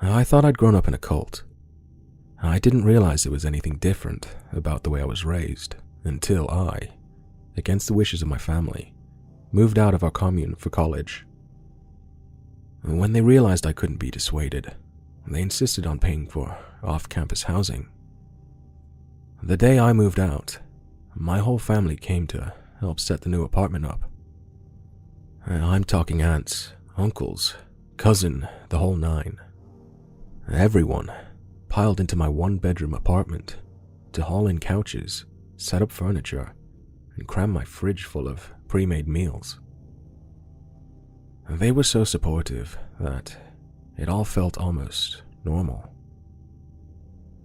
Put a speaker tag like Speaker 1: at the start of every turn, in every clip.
Speaker 1: I thought I'd grown up in a cult. I didn't realize there was anything different about the way I was raised until I, against the wishes of my family, moved out of our commune for college. When they realized I couldn't be dissuaded, they insisted on paying for off-campus housing. The day I moved out, my whole family came to help set the new apartment up. I'm talking aunts, uncles, cousin, the whole nine. Everyone piled into my one-bedroom apartment to haul in couches, set up furniture, and cram my fridge full of pre-made meals. They were so supportive that it all felt almost normal.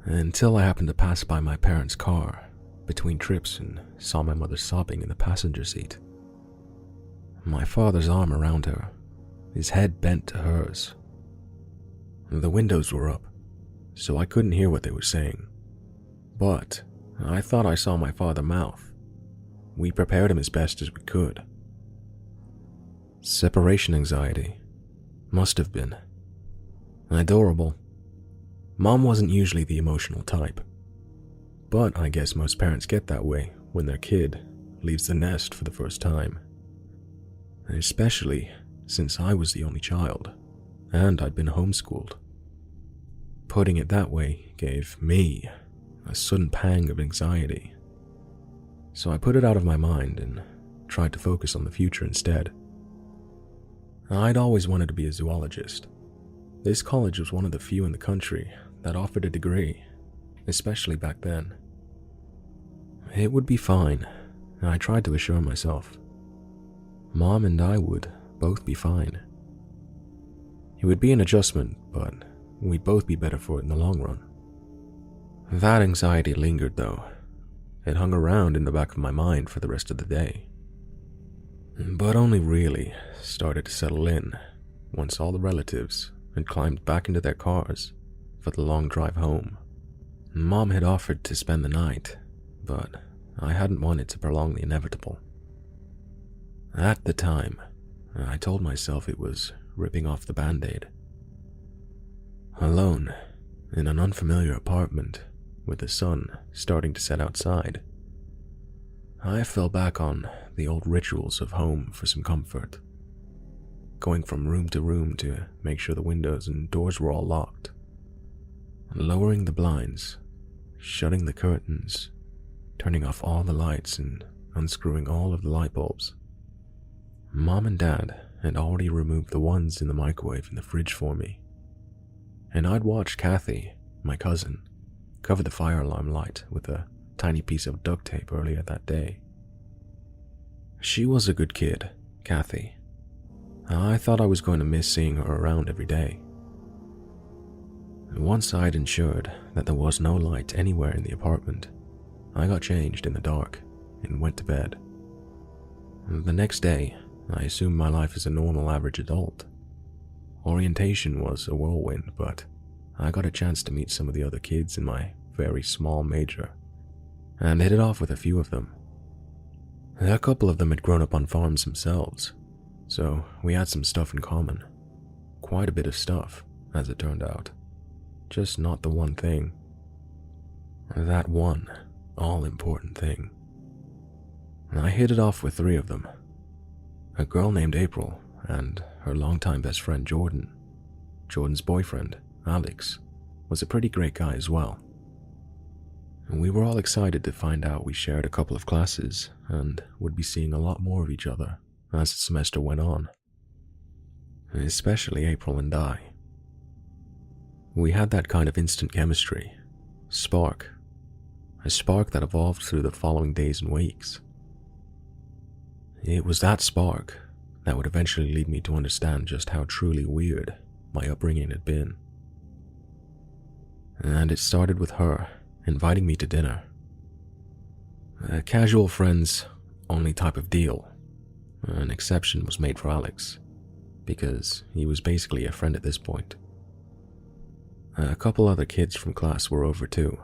Speaker 1: Until I happened to pass by my parents' car between trips and saw my mother sobbing in the passenger seat. My father's arm around her, his head bent to hers. The windows were up, so I couldn't hear what they were saying. But I thought I saw my father mouth. We prepared him as best as we could. Separation anxiety. Must have been. Adorable. Mom wasn't usually the emotional type, but I guess most parents get that way when their kid leaves the nest for the first time. Especially since I was the only child, and I'd been homeschooled. Putting it that way gave me a sudden pang of anxiety. So I put it out of my mind and tried to focus on the future instead. I'd always wanted to be a zoologist. This college was one of the few in the country that offered a degree, especially back then. It would be fine, I tried to assure myself. Mom and I would both be fine. It would be an adjustment, but we'd both be better for it in the long run. That anxiety lingered though. It hung around in the back of my mind for the rest of the day. But only really started to settle in once all the relatives had climbed back into their cars for the long drive home. Mom had offered to spend the night, but I hadn't wanted to prolong the inevitable. At the time, I told myself it was ripping off the band-aid. Alone, in an unfamiliar apartment, with the sun starting to set outside, I fell back on the old rituals of home for some comfort. Going from room to room to make sure the windows and doors were all locked. Lowering the blinds, shutting the curtains, turning off all the lights and unscrewing all of the light bulbs. Mom and Dad had already removed the ones in the microwave and the fridge for me. And I'd watched Kathy, my cousin, cover the fire alarm light with a tiny piece of duct tape earlier that day. She was a good kid, Kathy. I thought I was going to miss seeing her around every day. Once I'd ensured that there was no light anywhere in the apartment, I got changed in the dark and went to bed. The next day, I assumed my life as a normal average adult. Orientation was a whirlwind, but I got a chance to meet some of the other kids in my very small major, and hit it off with a few of them. A couple of them had grown up on farms themselves, so we had some stuff in common. Quite a bit of stuff, as it turned out. Just not the one thing. That one all-important thing. I hit it off with 3 of them. A girl named April and her longtime best friend Jordan. Jordan's boyfriend, Alex, was a pretty great guy as well. We were all excited to find out we shared a couple of classes and would be seeing a lot more of each other as the semester went on. Especially April and I. We had that kind of instant chemistry, spark. A spark that evolved through the following days and weeks. It was that spark that would eventually lead me to understand just how truly weird my upbringing had been. And it started with her inviting me to dinner. A casual friends only type of deal. An exception was made for Alex, because he was basically a friend at this point. A couple other kids from class were over too,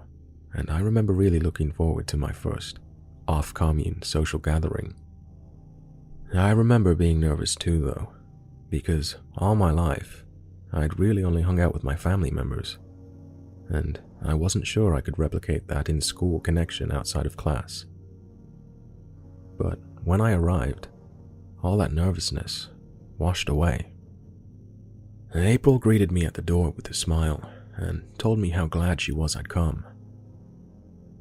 Speaker 1: and I remember really looking forward to my first off-commune social gathering. I remember being nervous too though, because all my life, I'd really only hung out with my family members, and I wasn't sure I could replicate that in-school connection outside of class. But when I arrived, all that nervousness washed away. April greeted me at the door with a smile and told me how glad she was I'd come.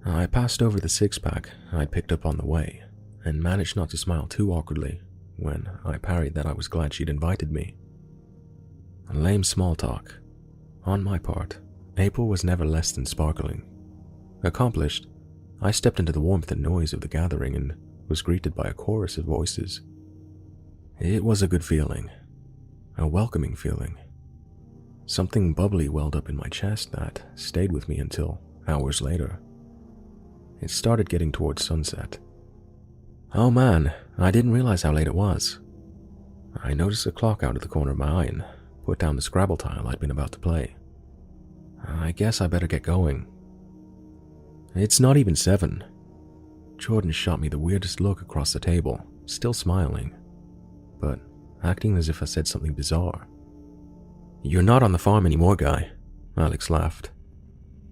Speaker 1: I passed over the six-pack I'd picked up on the way and managed not to smile too awkwardly when I parried that I was glad she'd invited me. Lame small talk. On my part, April was never less than sparkling. Accomplished, I stepped into the warmth and noise of the gathering and was greeted by a chorus of voices. It was a good feeling, a welcoming feeling. Something bubbly welled up in my chest that stayed with me until hours later. It started getting towards sunset. Oh man, I didn't realize how late it was. I noticed a clock out of the corner of my eye and put down the Scrabble tile I'd been about to play. I guess I better get going. It's not even 7. Jordan shot me the weirdest look across the table, still smiling, but acting as if I said something bizarre. You're not on the farm anymore, guy, Alex laughed,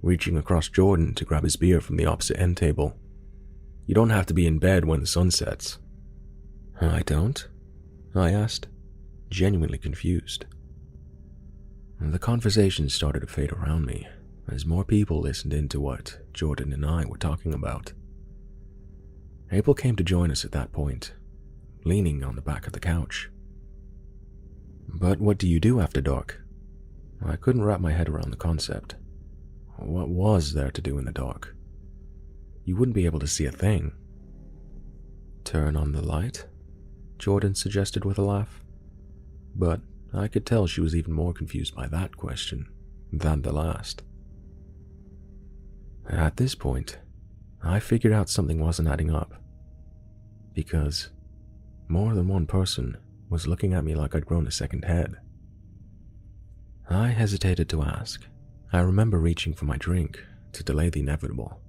Speaker 1: reaching across Jordan to grab his beer from the opposite end table. You don't have to be in bed when the sun sets. I don't? I asked, genuinely confused. The conversation started to fade around me as more people listened in to what Jordan and I were talking about. April came to join us at that point, leaning on the back of the couch. But what do you do after dark? I couldn't wrap my head around the concept. What was there to do in the dark? You wouldn't be able to see a thing. Turn on the light? Jordan suggested with a laugh. But I could tell she was even more confused by that question than the last. At this point, I figured out something wasn't adding up. Because more than one person was looking at me like I'd grown a second head. I hesitated to ask. I remember reaching for my drink to delay the inevitable,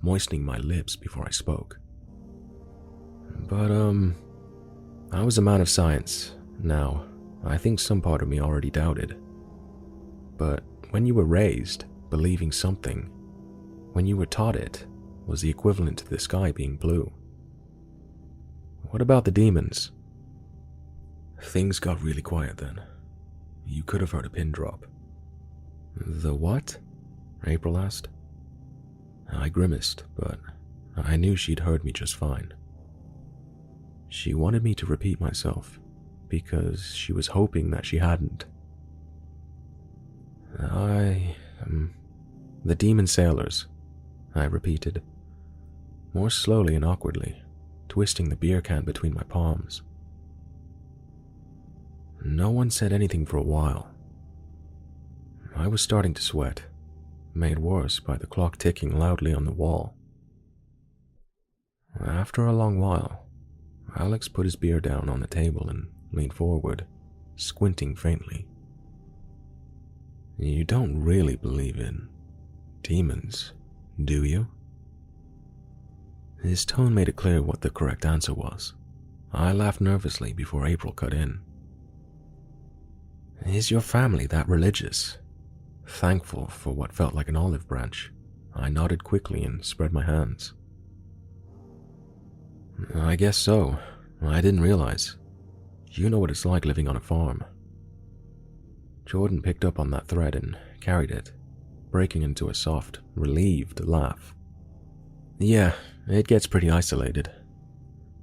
Speaker 1: moistening my lips before I spoke. But, I was a man of science. Now, I think some part of me already doubted. But when you were raised believing something, when you were taught it was the equivalent to the sky being blue. What about the demons? Things got really quiet then. You could have heard a pin drop. The what? April asked. I grimaced, but I knew she'd heard me just fine. She wanted me to repeat myself because she was hoping that she hadn't. The demon sailors, I repeated, more slowly and awkwardly, twisting the beer can between my palms. No one said anything for a while. I was starting to sweat, made worse by the clock ticking loudly on the wall. After a long while, Alex put his beer down on the table and leaned forward, squinting faintly. You don't really believe in demons, do you? His tone made it clear what the correct answer was. I laughed nervously before April cut in. Is your family that religious? Thankful for what felt like an olive branch, I nodded quickly and spread my hands. I guess so. I didn't realize. You know what it's like living on a farm. Jordan picked up on that thread and carried it, breaking into a soft, relieved laugh. Yeah, it gets pretty isolated.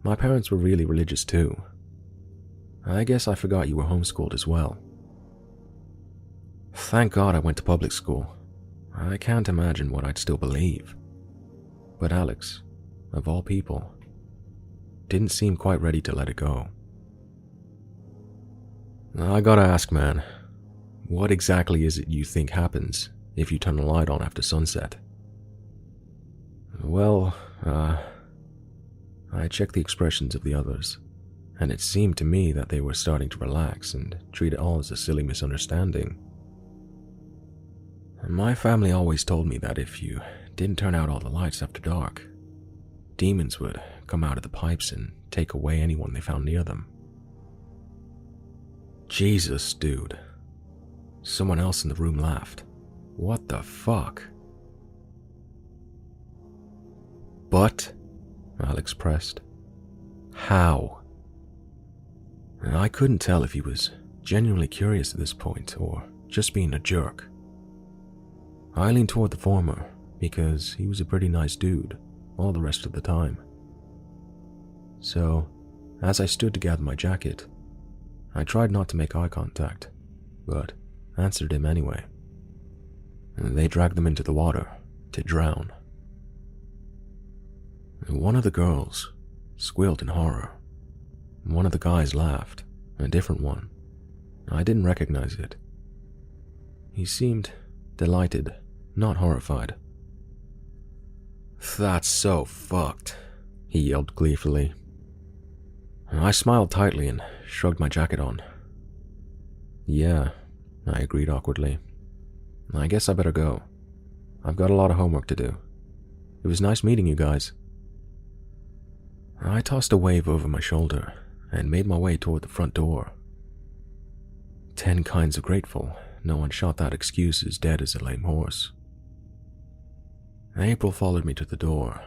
Speaker 1: My parents were really religious too. I guess I forgot you were homeschooled as well. Thank God I went to public school. I can't imagine what I'd still believe. But Alex, of all people, didn't seem quite ready to let it go. I gotta ask, man, what exactly is it you think happens if you turn the light on after sunset? Well, I checked the expressions of the others, and it seemed to me that they were starting to relax and treat it all as a silly misunderstanding. My family always told me that if you didn't turn out all the lights after dark, demons would come out of the pipes and take away anyone they found near them. Jesus, dude. Someone else in the room laughed. What the fuck? But, Alex pressed, how? I couldn't tell if he was genuinely curious at this point or just being a jerk. I leaned toward the former because he was a pretty nice dude all the rest of the time. So, as I stood to gather my jacket, I tried not to make eye contact, but answered him anyway. They dragged them into the water to drown. One of the girls squealed in horror. One of the guys laughed, a different one. I didn't recognize it. He seemed delighted, not horrified. That's so fucked, he yelled gleefully. I smiled tightly and shrugged my jacket on. Yeah, I agreed awkwardly. I guess I better go. I've got a lot of homework to do. It was nice meeting you guys. I tossed a wave over my shoulder and made my way toward the front door. 10 kinds of grateful no one shot that excuse as dead as a lame horse. April followed me to the door,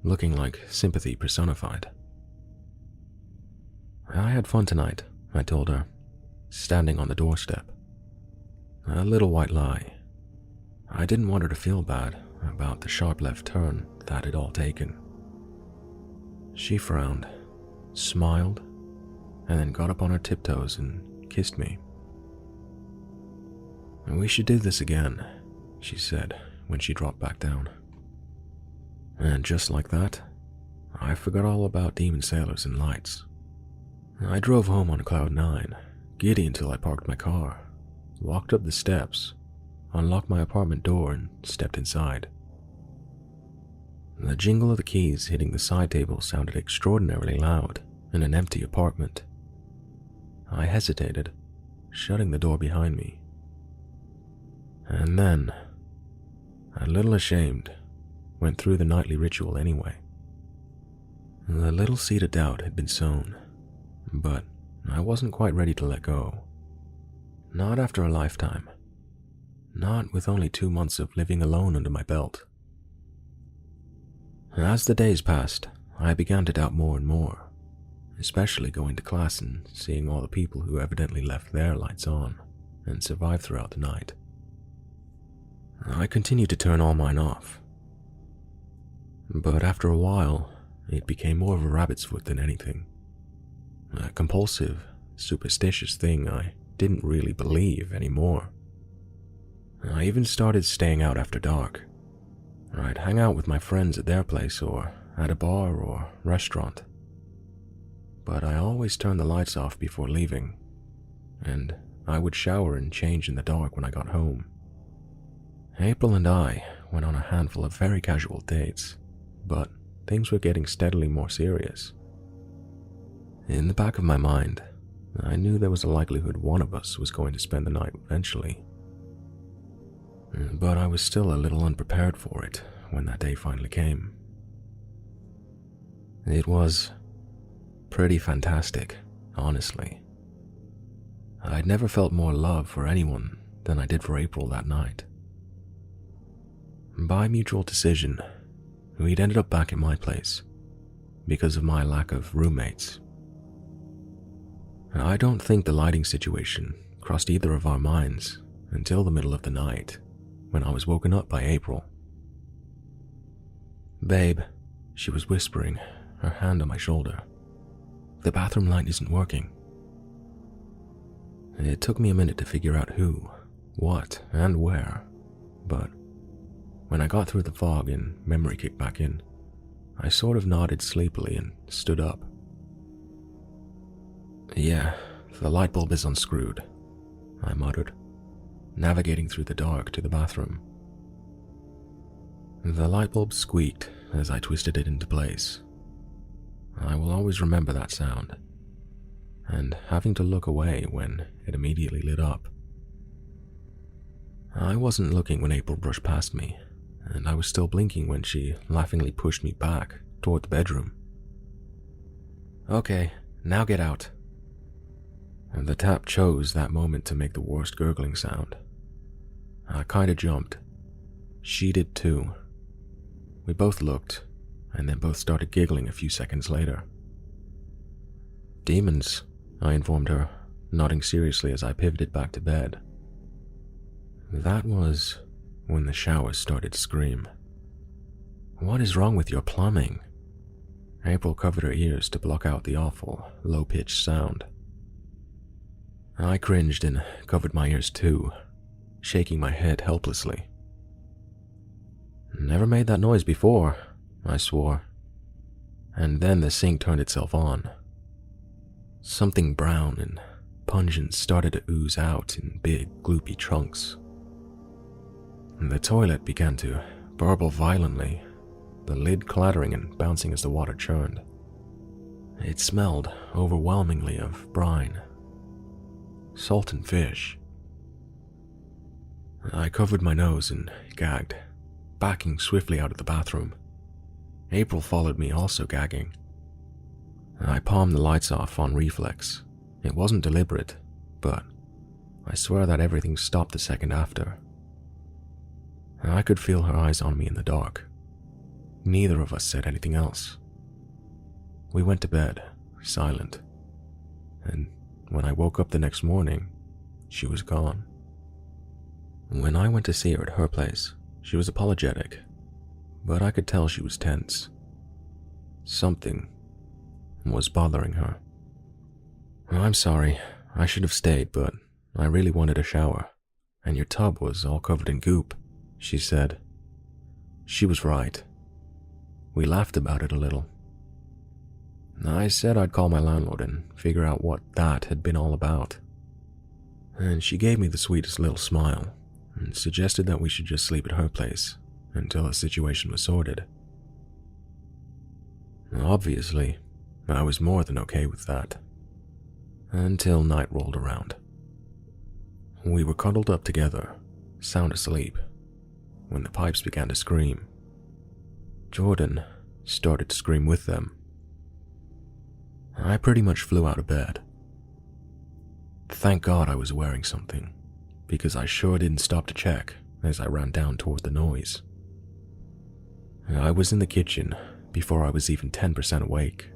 Speaker 1: looking like sympathy personified. I had fun tonight, I told her, standing on the doorstep. A little white lie. I didn't want her to feel bad about the sharp left turn that had all taken. She frowned, smiled, and then got up on her tiptoes and kissed me. We should do this again, she said when she dropped back down. And just like that, I forgot all about demon sailors and lights. I drove home on cloud 9, giddy until I parked my car, walked up the steps, unlocked my apartment door, and stepped inside. The jingle of the keys hitting the side table sounded extraordinarily loud in an empty apartment. I hesitated, shutting the door behind me. And then, a little ashamed, went through the nightly ritual anyway. The little seed of doubt had been sown, but I wasn't quite ready to let go. Not after a lifetime. Not with only 2 months of living alone under my belt. As the days passed, I began to doubt more and more, especially going to class and seeing all the people who evidently left their lights on and survived throughout the night. I continued to turn all mine off. But after a while, it became more of a rabbit's foot than anything. A compulsive, superstitious thing I didn't really believe anymore. I even started staying out after dark. I'd hang out with my friends at their place or at a bar or restaurant. But I always turned the lights off before leaving, and I would shower and change in the dark when I got home. April and I went on a handful of very casual dates, but things were getting steadily more serious. In the back of my mind, I knew there was a likelihood one of us was going to spend the night eventually. But I was still a little unprepared for it when that day finally came. It was pretty fantastic, honestly. I'd never felt more love for anyone than I did for April that night. By mutual decision, we'd ended up back at my place because of my lack of roommates. I don't think the lighting situation crossed either of our minds until the middle of the night when I was woken up by April. "Babe," she was whispering, her hand on my shoulder. "The bathroom light isn't working." It took me a minute to figure out who, what, and where, but when I got through the fog and memory kicked back in, I sort of nodded sleepily and stood up. "Yeah, the light bulb is unscrewed," I muttered, navigating through the dark to the bathroom. The light bulb squeaked as I twisted it into place. I will always remember that sound, and having to look away when it immediately lit up. I wasn't looking when April brushed past me, and I was still blinking when she laughingly pushed me back toward the bedroom. "Okay, now get out." and the tap chose that moment to make the worst gurgling sound. I kinda jumped. She did too. We both looked, and then both started giggling a few seconds later. "Demons," I informed her, nodding seriously as I pivoted back to bed. That was when the shower started to scream. "What is wrong with your plumbing?" April covered her ears to block out the awful, low-pitched sound. I cringed and covered my ears too, shaking my head helplessly. "Never made that noise before," I swore. And then the sink turned itself on. Something brown and pungent started to ooze out in big, gloopy chunks. The toilet began to burble violently, the lid clattering and bouncing as the water churned. It smelled overwhelmingly of brine, salt and fish. I covered my nose and gagged, backing swiftly out of the bathroom. April followed me, also gagging. I palmed the lights off on reflex. It wasn't deliberate, but I swear that everything stopped the second after. I could feel her eyes on me in the dark. Neither of us said anything else. We went to bed, silent, and when I woke up the next morning, she was gone. When I went to see her at her place, she was apologetic, but I could tell she was tense. Something was bothering her. "I'm sorry, I should have stayed, but I really wanted a shower, and your tub was all covered in goop," she said. She was right. We laughed about it a little. I said I'd call my landlord and figure out what that had been all about. And she gave me the sweetest little smile and suggested that we should just sleep at her place until the situation was sorted. Obviously, I was more than okay with that. Until night rolled around. We were cuddled up together, sound asleep, when the pipes began to scream. Jordan started to scream with them. I pretty much flew out of bed. Thank God I was wearing something, because I sure didn't stop to check as I ran down toward the noise. I was in the kitchen before I was even 10% awake,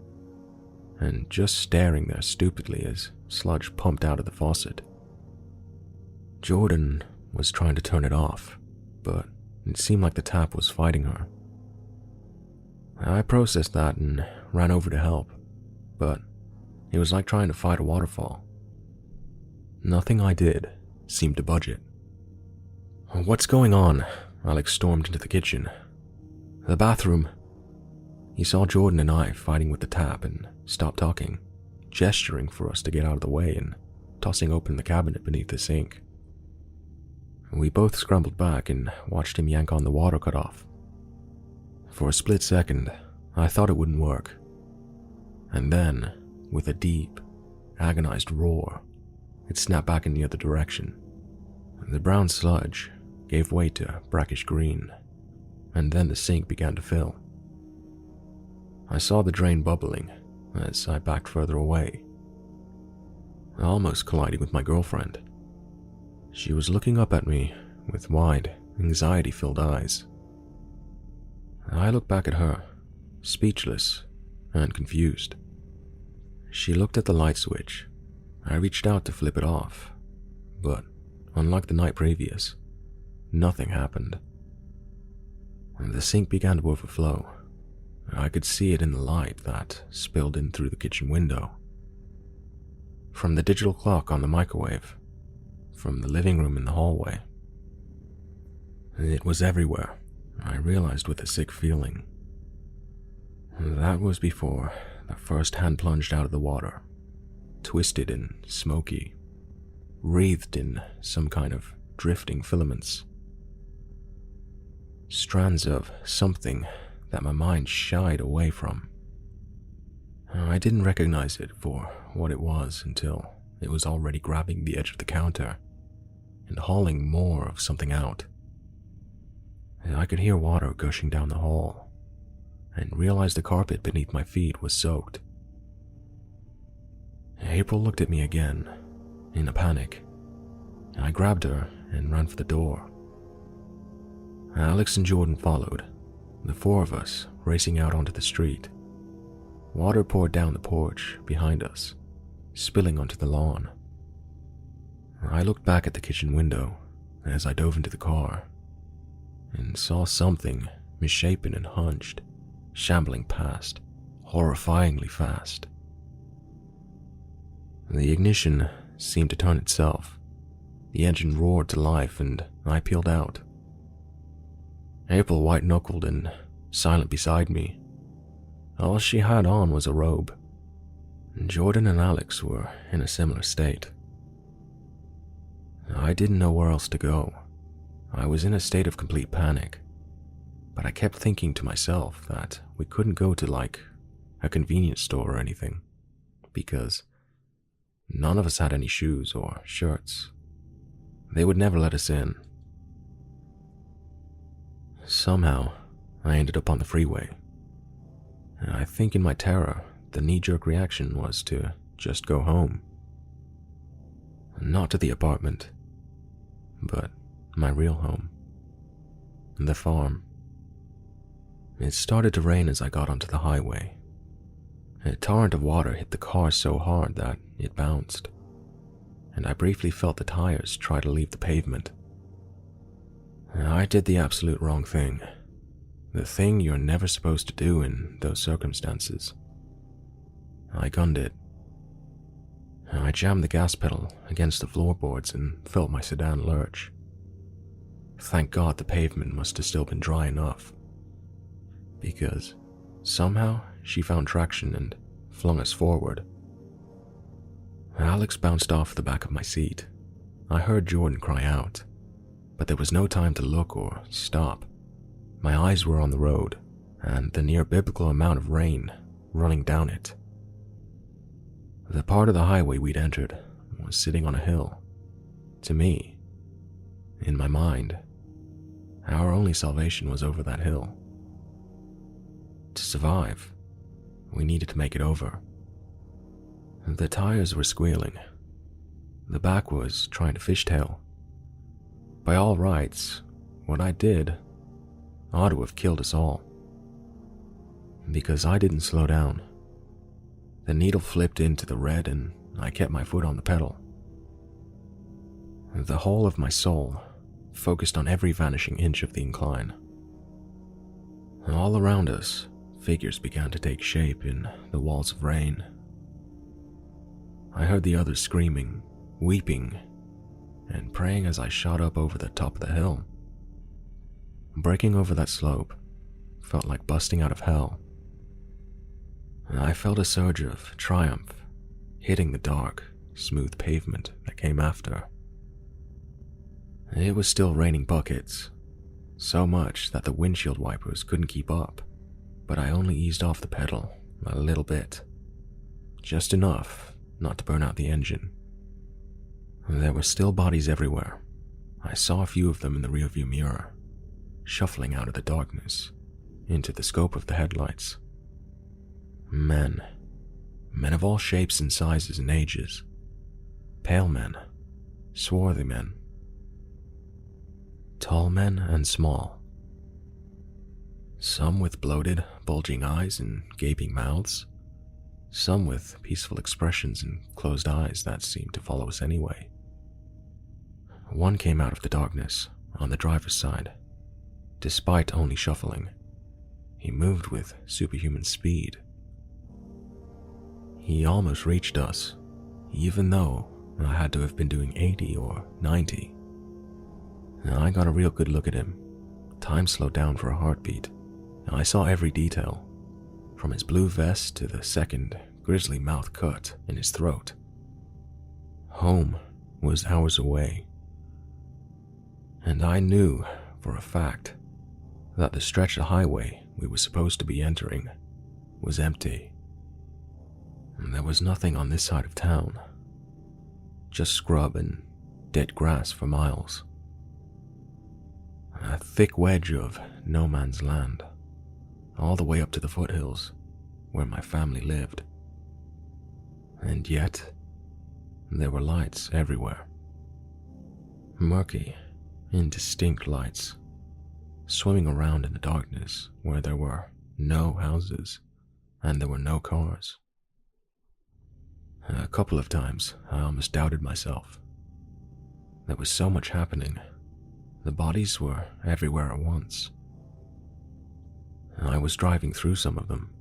Speaker 1: and just staring there stupidly as sludge pumped out of the faucet. Jordan was trying to turn it off, but it seemed like the tap was fighting her. I processed that and ran over to help, but it was like trying to fight a waterfall. Nothing I did seemed to budge it. "What's going on?" Alex stormed into the kitchen. "The bathroom." He saw Jordan and I fighting with the tap and stopped talking, gesturing for us to get out of the way and tossing open the cabinet beneath the sink. We both scrambled back and watched him yank on the water cutoff. For a split second, I thought it wouldn't work. And then, with a deep, agonized roar, it snapped back in the other direction. The brown sludge gave way to brackish green, and then the sink began to fill. I saw the drain bubbling as I backed further away, almost colliding with my girlfriend. She was looking up at me with wide, anxiety-filled eyes. I looked back at her, speechless and confused. She looked at the light switch. I reached out to flip it off, but unlike the night previous, nothing happened. The sink began to overflow. I could see it in the light that spilled in through the kitchen window. From the digital clock on the microwave, from the living room in the hallway. It was everywhere, I realized with a sick feeling. That was before the first hand plunged out of the water, twisted and smoky, wreathed in some kind of drifting filaments. Strands of something that my mind shied away from. I didn't recognize it for what it was until it was already grabbing the edge of the counter and hauling more of something out. I could hear water gushing down the hall and realized the carpet beneath my feet was soaked. April looked at me again, In a panic, I grabbed her and ran for the door. Alex and Jordan followed, the four of us racing out onto the street. Water poured down the porch behind us, spilling onto the lawn. I looked back at the kitchen window as I dove into the car and saw something misshapen and hunched, shambling past, horrifyingly fast. The ignition seemed to turn itself. The engine roared to life and I peeled out. April white-knuckled and silent beside me. All she had on was a robe. Jordan and Alex were in a similar state. I didn't know where else to go. I was in a state of complete panic, but I kept thinking to myself that we couldn't go to a convenience store or anything, because none of us had any shoes or shirts. They would never let us in. Somehow, I ended up on the freeway. I think in my terror, the knee-jerk reaction was to just go home. Not to the apartment, but my real home. The farm. It started to rain as I got onto the highway. A torrent of water hit the car so hard that it bounced, and I briefly felt the tires try to leave the pavement. I did the absolute wrong thing. The thing you're never supposed to do in those circumstances. I gunned it. I jammed the gas pedal against the floorboards and felt my sedan lurch. Thank God the pavement must have still been dry enough, because somehow she found traction and flung us forward. Alex bounced off the back of my seat. I heard Jordan cry out, but there was no time to look or stop. My eyes were on the road and the near biblical amount of rain running down it. The part of the highway we'd entered was sitting on a hill. To me, in my mind, our only salvation was over that hill. To survive, we needed to make it over. The tires were squealing. The back was trying to fishtail. By all rights, what I did ought to have killed us all. Because I didn't slow down. The needle flipped into the red and I kept my foot on the pedal. The whole of my soul focused on every vanishing inch of the incline. All around us, figures began to take shape in the walls of rain. I heard the others screaming, weeping, and praying as I shot up over the top of the hill. Breaking over that slope felt like busting out of hell. I felt a surge of triumph hitting the dark, smooth pavement that came after. It was still raining buckets, so much that the windshield wipers couldn't keep up, but I only eased off the pedal a little bit, just enough not to burn out the engine. There were still bodies everywhere. I saw a few of them in the rearview mirror, shuffling out of the darkness into the scope of the headlights. Men of all shapes and sizes and ages. Pale men, swarthy men, tall men and small. Some with bloated, bulging eyes and gaping mouths. Some with peaceful expressions and closed eyes that seemed to follow us anyway. One came out of the darkness on the driver's side. Despite only shuffling, he moved with superhuman speed. He almost reached us, even though I had to have been doing 80 or 90. I got a real good look at him. Time slowed down for a heartbeat. I saw every detail, from his blue vest to the second grisly mouth cut in his throat. Home was hours away, and I knew for a fact that the stretch of highway we were supposed to be entering was empty. There was nothing on this side of town, just scrub and dead grass for miles. A thick wedge of no man's land, all the way up to the foothills where my family lived. And yet, There were lights everywhere. Murky, indistinct lights, swimming around in the darkness where there were no houses and there were no cars. A couple of times, I almost doubted myself. There was so much happening. The bodies were everywhere at once. I was driving through some of them,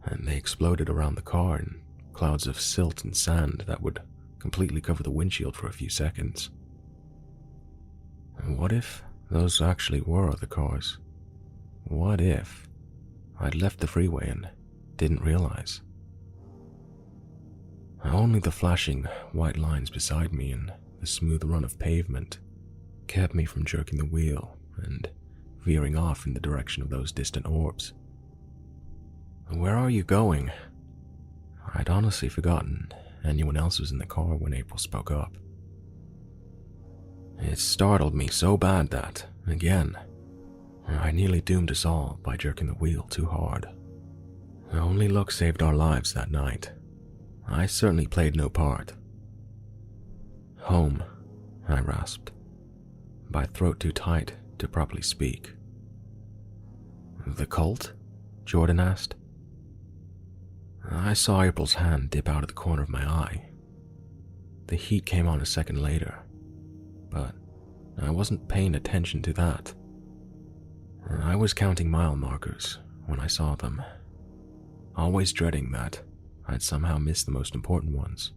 Speaker 1: and they exploded around the car in clouds of silt and sand that would completely cover the windshield for a few seconds. What if those actually were other cars? What if I'd left the freeway and didn't realize? Only the flashing white lines beside me and the smooth run of pavement kept me from jerking the wheel and veering off in the direction of those distant orbs. "Where are you going?" I'd honestly forgotten anyone else was in the car when April spoke up. It startled me so bad that, again, I nearly doomed us all by jerking the wheel too hard. Only luck saved our lives that night. I certainly played no part. "Home," I rasped, my throat too tight to properly speak. "The cult?" Jordan asked. I saw April's hand dip out of the corner of my eye. The heat came on a second later, but I wasn't paying attention to that. I was counting mile markers when I saw them, always dreading that I'd somehow miss the most important ones.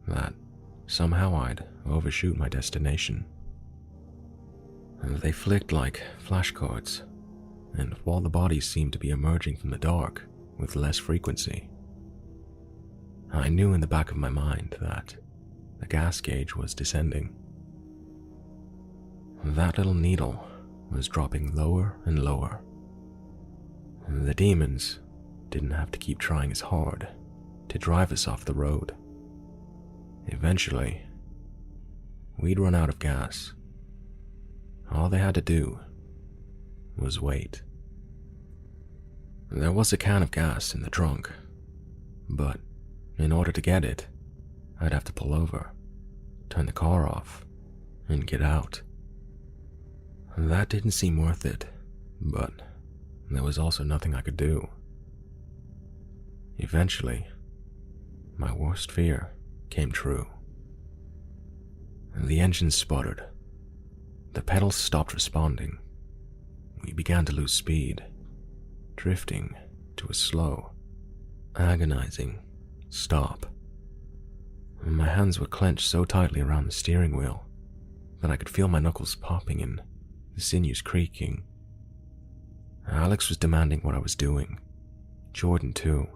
Speaker 1: That somehow I'd overshoot my destination. They flicked like flashcards, and while the bodies seemed to be emerging from the dark with less frequency, I knew in the back of my mind that the gas gauge was descending. That little needle was dropping lower and lower. The demons didn't have to keep trying as hard to drive us off the road. Eventually, we'd run out of gas. All they had to do was wait. There was a can of gas in the trunk, but in order to get it, I'd have to pull over, turn the car off, and get out. That didn't seem worth it, but there was also nothing I could do. Eventually, my worst fear came true. The engine sputtered. The pedals stopped responding. We began to lose speed, drifting to a slow, agonizing stop. My hands were clenched so tightly around the steering wheel that I could feel my knuckles popping and the sinews creaking. Alex was demanding what I was doing. Jordan, too.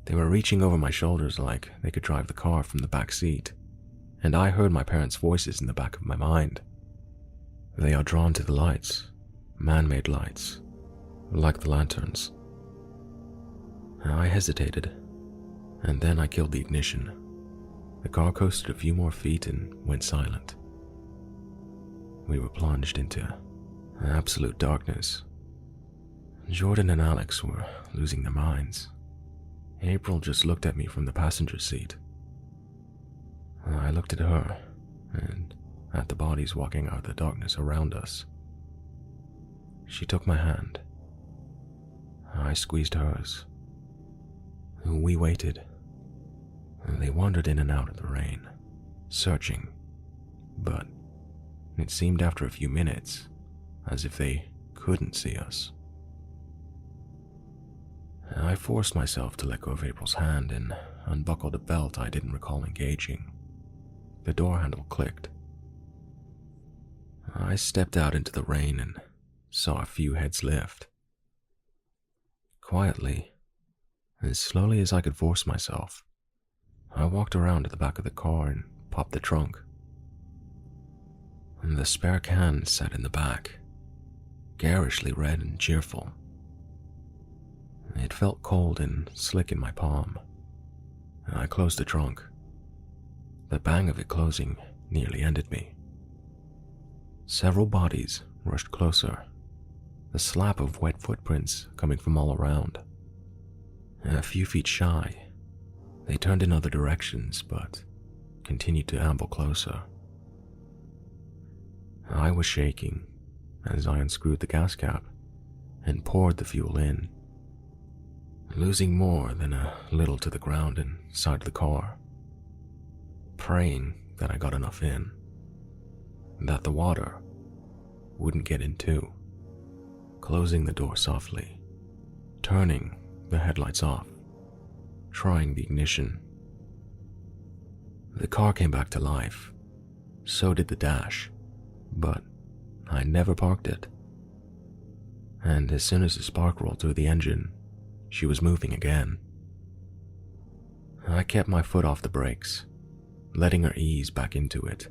Speaker 1: They were reaching over my shoulders like they could drive the car from the back seat, and I heard my parents' voices in the back of my mind. They are drawn to the lights, man-made lights, like the lanterns. I hesitated, and then I killed the ignition. The car coasted a few more feet and went silent. We were plunged into absolute darkness. Jordan and Alex were losing their minds. April just looked at me from the passenger seat. I looked at her and at the bodies walking out of the darkness around us. She took my hand. I squeezed hers. We waited. They wandered in and out of the rain, searching, but it seemed after a few minutes as if they couldn't see us. I forced myself to let go of April's hand and unbuckled a belt I didn't recall engaging. The door handle clicked. I stepped out into the rain and saw a few heads lift. Quietly, as slowly as I could force myself, I walked around to the back of the car and popped the trunk. The spare can sat in the back, garishly red and cheerful. It felt cold and slick in my palm. I closed the trunk. The bang of it closing nearly ended me. Several bodies rushed closer, the slap of wet footprints coming from all around. A few feet shy, They turned in other directions, but continued to amble closer. I was shaking as I unscrewed the gas cap and poured the fuel in, losing more than a little to the ground inside the car, praying that I got enough in, that the water wouldn't get in too, closing the door softly, turning the headlights off, trying the ignition. The car came back to life, so did the dash, but I never parked it. And as soon as the spark rolled through the engine, she was moving again. I kept my foot off the brakes, letting her ease back into it,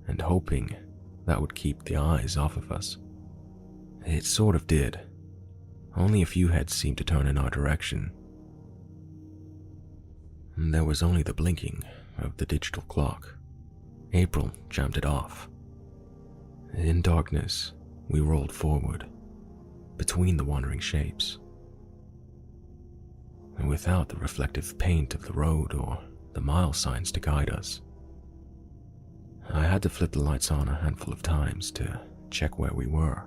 Speaker 1: and hoping that would keep the eyes off of us. It sort of did. Only a few heads seemed to turn in our direction. There was only the blinking of the digital clock. April jammed it off. In darkness, we rolled forward, between the wandering shapes. And without the reflective paint of the road or the mile signs to guide us, I had to flip the lights on a handful of times to check where we were.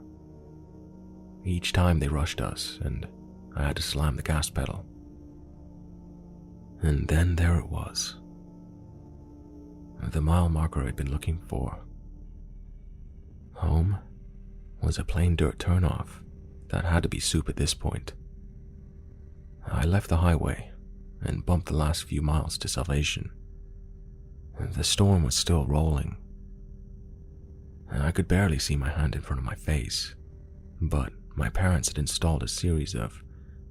Speaker 1: Each time they rushed us, and I had to slam the gas pedal. And then there it was. The mile marker I'd been looking for. Home was a plain dirt turnoff that had to be soup at this point. I left the highway and bumped the last few miles to salvation. The storm was still rolling. I could barely see my hand in front of my face, but my parents had installed a series of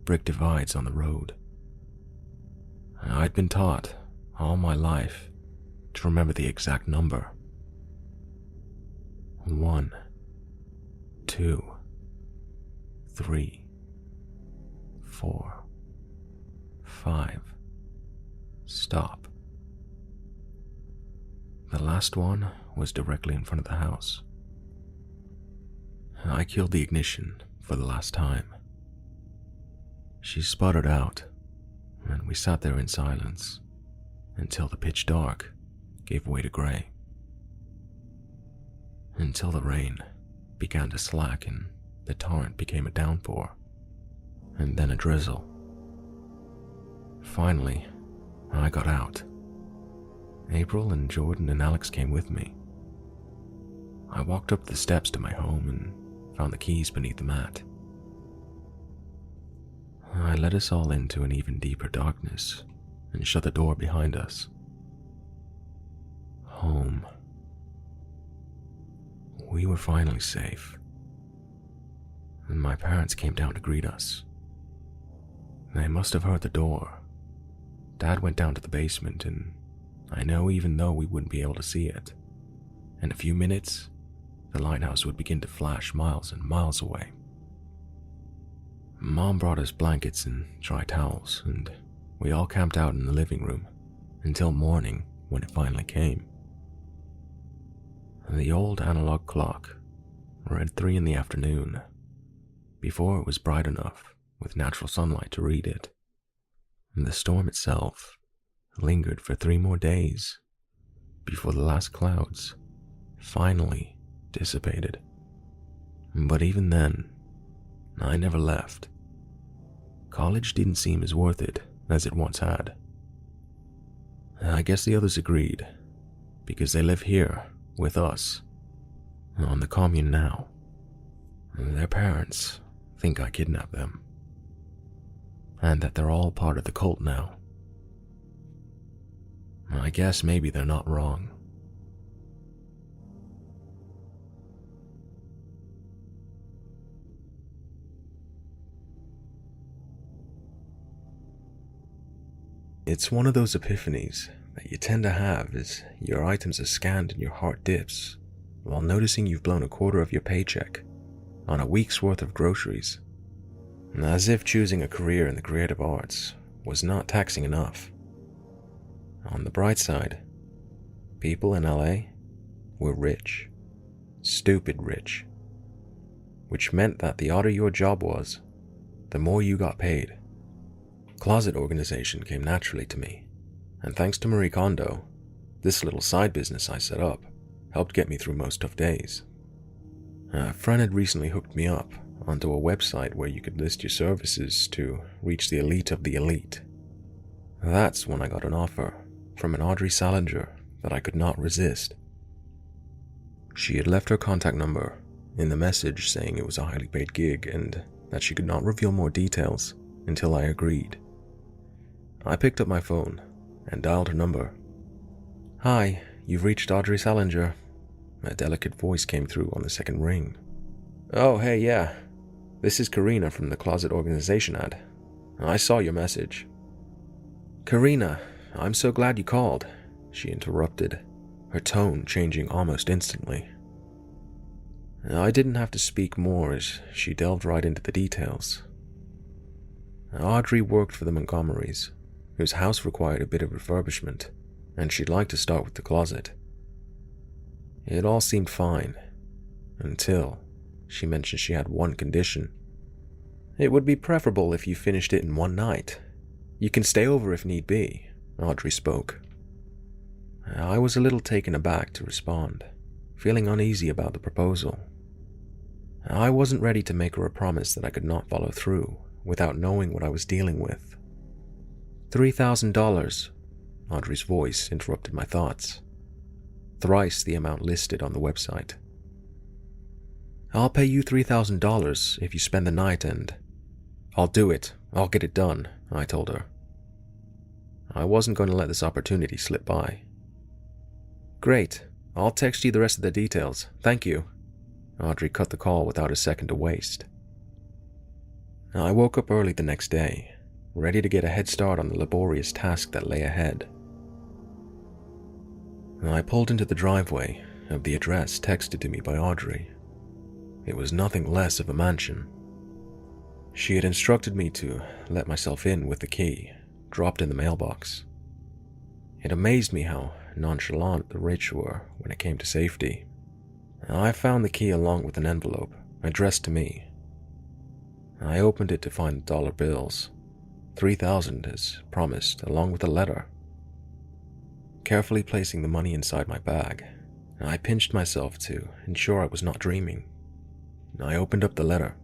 Speaker 1: brick divides on the road. I'd been taught all my life to remember the exact number. 1, 2, 3, 4, 5. Stop. The last one was directly in front of the house. I killed the ignition for the last time. She sputtered out, and we sat there in silence until the pitch dark gave way to gray. Until the rain began to slacken, the torrent became a downpour, and then a drizzle. Finally, I got out. April and Jordan and Alex came with me. I walked up the steps to my home and found the keys beneath the mat. I led us all into an even deeper darkness and shut the door behind us. Home. We were finally safe. And my parents came down to greet us. They must have heard the door. Dad went down to the basement, and I know even though we wouldn't be able to see it, in a few minutes, the lighthouse would begin to flash miles and miles away. Mom brought us blankets and dry towels, and we all camped out in the living room until morning when it finally came. The old analog clock read 3 in the afternoon, before it was bright enough with natural sunlight to read it. The storm itself lingered for 3 more days before the last clouds finally dissipated. But even then, I never left. College didn't seem as worth it as it once had. I guess the others agreed, because they live here with us, on the commune now. Their parents think I kidnapped them, and that they're all part of the cult now. I guess maybe they're not wrong. It's one of those epiphanies that you tend to have as your items are scanned and your heart dips while noticing you've blown a quarter of your paycheck on a week's worth of groceries, as if choosing a career in the creative arts was not taxing enough. On the bright side, people in LA were rich, stupid rich, which meant that the odder your job was, the more you got paid. Closet organization came naturally to me, And thanks to Marie Kondo, this little side business I set up helped get me through most tough days. A friend had recently hooked me up onto a website where you could list your services to reach the elite of the elite. That's when I got an offer from an Audrey Salinger that I could not resist. She had left her contact number in the message saying it was a highly paid gig and that she could not reveal more details until I agreed. I picked up my phone and dialed her number. "Hi, you've reached Audrey Salinger." A delicate voice came through on the second ring. "Oh, hey, yeah. This is Karina from the Closet Organization ad. I saw your message." "Karina, I'm so glad you called," she interrupted, her tone changing almost instantly. I didn't have to speak more as she delved right into the details. Audrey worked for the Montgomerys, whose house required a bit of refurbishment, and she'd like to start with the closet. It all seemed fine, until she mentioned she had one condition. "It would be preferable if you finished it in one night. You can stay over if need be," Audrey spoke. I was a little taken aback to respond, feeling uneasy about the proposal. I wasn't ready to make her a promise that I could not follow through without knowing what I was dealing with. $3,000, Audrey's voice interrupted my thoughts. Thrice the amount listed on the website. "I'll pay you $3,000 if you spend the night and..." "I'll do it. I'll get it done," I told her. I wasn't going to let this opportunity slip by. "Great. I'll text you the rest of the details. Thank you." Audrey cut the call without a second to waste. I woke up early the next day, ready to get a head start on the laborious task that lay ahead. I pulled into the driveway of the address texted to me by Audrey. It was nothing less of a mansion. She had instructed me to let myself in with the key, dropped in the mailbox. It amazed me how nonchalant the rich were when it came to safety. I found the key along with an envelope addressed to me. I opened it to find dollar bills, 3,000 as promised, along with a letter. Carefully placing the money inside my bag, I pinched myself to ensure I was not dreaming. I opened up the letter.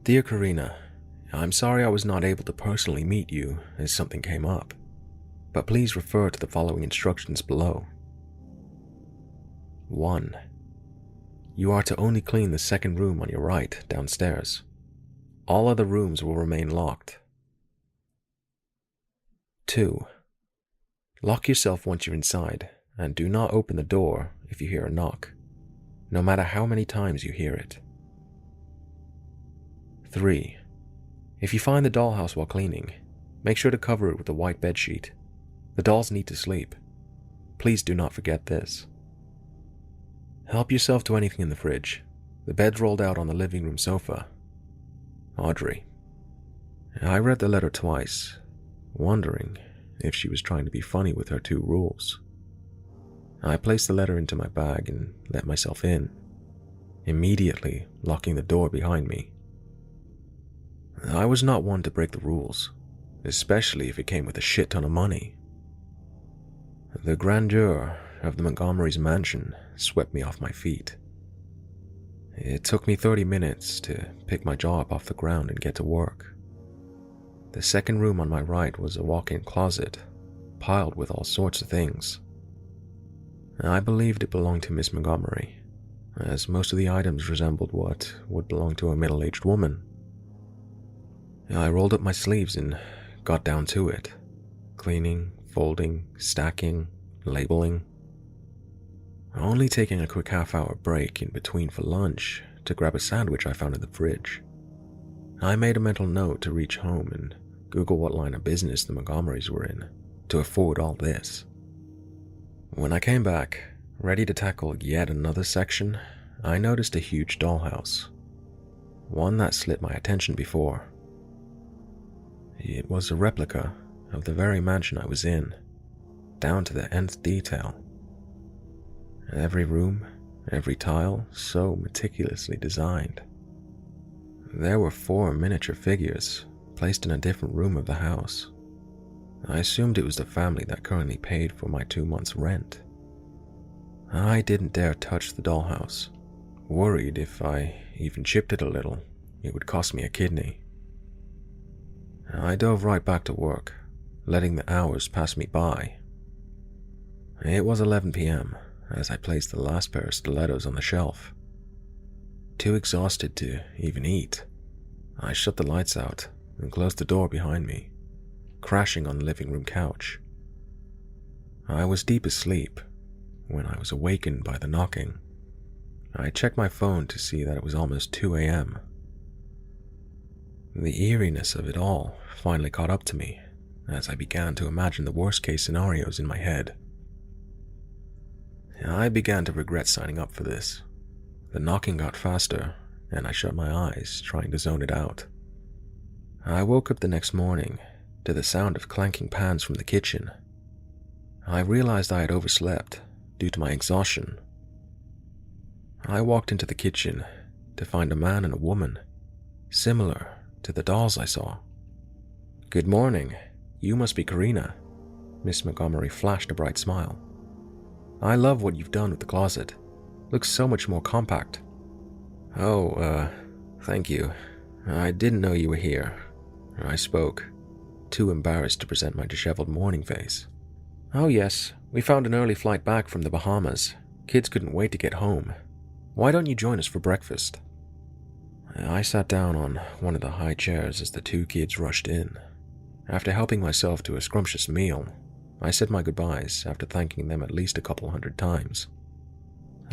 Speaker 1: "Dear Karina, I'm sorry I was not able to personally meet you as something came up, but please refer to the following instructions below. 1. You are to only clean the second room on your right downstairs. All other rooms will remain locked. 2. Lock yourself once you're inside and do not open the door if you hear a knock, no matter how many times you hear it. 3. If you find the dollhouse while cleaning, make sure to cover it with a white bedsheet. The dolls need to sleep. Please do not forget this. Help yourself to anything in the fridge. The bed's rolled out on the living room sofa. Audrey." I read the letter twice, wondering if she was trying to be funny with her 2 rules. I placed the letter into my bag and let myself in, immediately locking the door behind me. I was not one to break the rules, especially if it came with a shit ton of money. The grandeur of the Montgomerys' mansion swept me off my feet. It took me 30 minutes to pick my jaw up off the ground and get to work. The second room on my right was a walk-in closet, piled with all sorts of things. I believed it belonged to Miss Montgomery, as most of the items resembled what would belong to a middle-aged woman. I rolled up my sleeves and got down to it, cleaning, folding, stacking, labeling. Only taking a quick half-hour break in between for lunch to grab a sandwich I found in the fridge. I made a mental note to reach home and Google what line of business the Montgomerys were in to afford all this. When I came back, ready to tackle yet another section, I noticed a huge dollhouse. One that slipped my attention before. It was a replica of the very mansion I was in, down to the nth detail. Every room, every tile, so meticulously designed. There were 4 miniature figures placed in a different room of the house. I assumed it was the family that currently paid for my 2 months' rent. I didn't dare touch the dollhouse, worried if I even chipped it a little, it would cost me a kidney. I dove right back to work, letting the hours pass me by. It was 11 p.m. as I placed the last pair of stilettos on the shelf. Too exhausted to even eat, I shut the lights out and closed the door behind me, crashing on the living room couch. I was deep asleep when I was awakened by the knocking. I checked my phone to see that it was almost 2 a.m. The eeriness of it all finally caught up to me as I began to imagine the worst-case scenarios in my head. I began to regret signing up for this. The knocking got faster, and I shut my eyes, trying to zone it out. I woke up the next morning to the sound of clanking pans from the kitchen. I realized I had overslept due to my exhaustion. I walked into the kitchen to find a man and a woman, similar to the dolls I saw. "Good morning. You must be Karina." Miss Montgomery flashed a bright smile. "I love what you've done with the closet. Looks so much more compact." "Oh, thank you. I didn't know you were here." I spoke, too embarrassed to present my disheveled morning face. "Oh yes, we found an early flight back from the Bahamas. Kids couldn't wait to get home. Why don't you join us for breakfast?" I sat down on one of the high chairs as the two kids rushed in. After helping myself to a scrumptious meal, I said my goodbyes after thanking them at least a couple hundred times.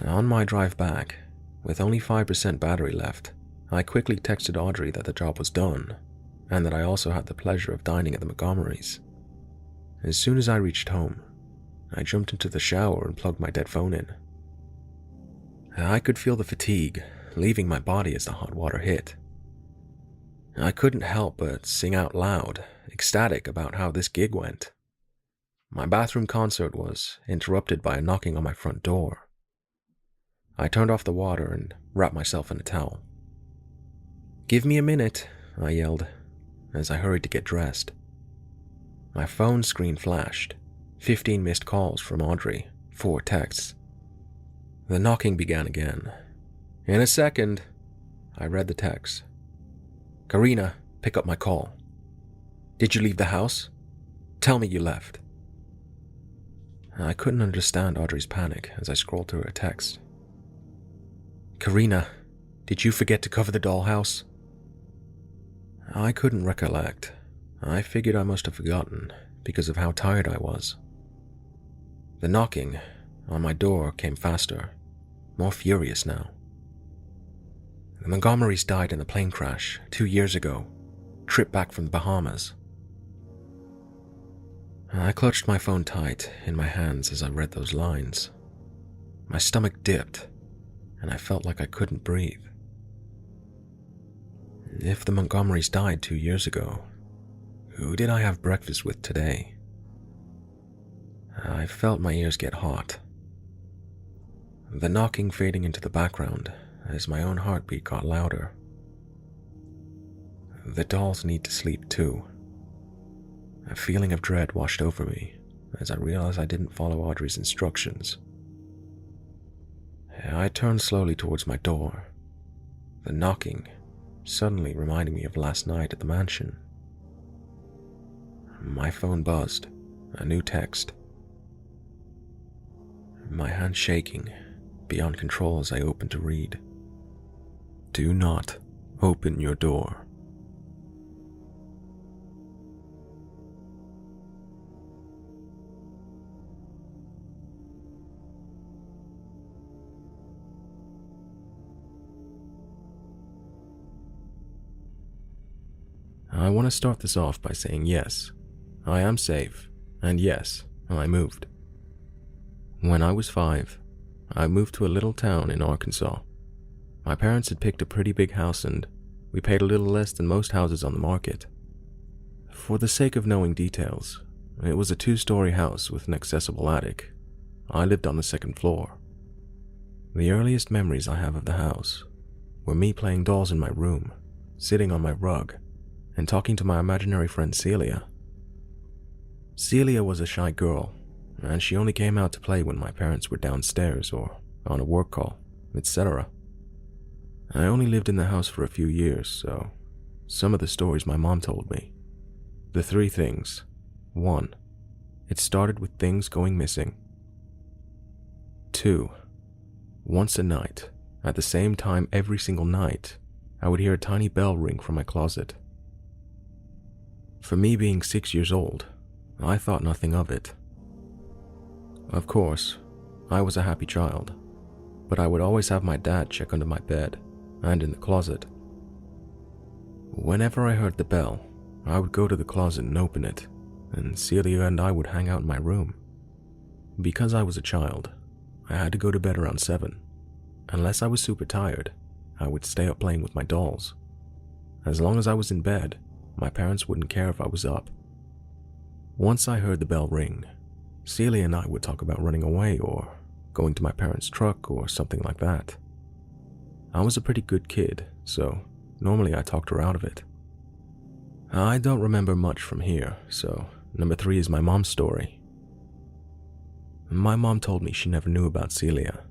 Speaker 1: On my drive back, with only 5% battery left, I quickly texted Audrey that the job was done, and that I also had the pleasure of dining at the Montgomerys. As soon as I reached home, I jumped into the shower and plugged my dead phone in. I could feel the fatigue leaving my body as the hot water hit. I couldn't help but sing out loud, ecstatic about how this gig went. My bathroom concert was interrupted by a knocking on my front door. I turned off the water and wrapped myself in a towel. "Give me a minute," I yelled, as I hurried to get dressed. My phone screen flashed, 15 missed calls from Audrey, 4 texts. The knocking began again. "In a second," I read the text. "Karina, pick up my call. Did you leave the house? Tell me you left." I couldn't understand Audrey's panic as I scrolled through her text. "Karina, did you forget to cover the dollhouse?" I couldn't recollect. I figured I must have forgotten because of how tired I was. The knocking on my door came faster, more furious now. "The Montgomerys died in a plane crash 2 years ago. Trip back from the Bahamas." I clutched my phone tight in my hands as I read those lines. My stomach dipped, and I felt like I couldn't breathe. If the Montgomerys died 2 years ago, who did I have breakfast with today? I felt my ears get hot. The knocking fading into the background as my own heartbeat got louder. The dolls need to sleep too. A feeling of dread washed over me as I realized I didn't follow Audrey's instructions. I turned slowly towards my door, the knocking suddenly reminding me of last night at the mansion. My phone buzzed, a new text. My hand shaking, beyond control as I opened to read. "Do not open your door." I want to start this off by saying yes, I am safe, and yes, I moved. When I was 5, I moved to a little town in Arkansas. My parents had picked a pretty big house and we paid a little less than most houses on the market. For the sake of knowing details, it was a 2-story house with an accessible attic. I lived on the 2nd floor. The earliest memories I have of the house were me playing dolls in my room, sitting on my rug, and talking to my imaginary friend Celia. Celia was a shy girl, and she only came out to play when my parents were downstairs or on a work call, etc. I only lived in the house for a few years, so some of the stories my mom told me. The three things. 1. It started with things going missing. 2. Once a night, at the same time every single night, I would hear a tiny bell ring from my closet. For me being 6 years old, I thought nothing of it. Of course, I was a happy child, but I would always have my dad check under my bed and in the closet. Whenever I heard the bell, I would go to the closet and open it, and Celia and I would hang out in my room. Because I was a child, I had to go to bed around 7. Unless I was super tired, I would stay up playing with my dolls. As long as I was in bed, my parents wouldn't care if I was up. Once I heard the bell ring, Celia and I would talk about running away or going to my parents' truck or something like that. I was a pretty good kid, so normally I talked her out of it. I don't remember much from here, so number 3 is my mom's story. My mom told me she never knew about Celia.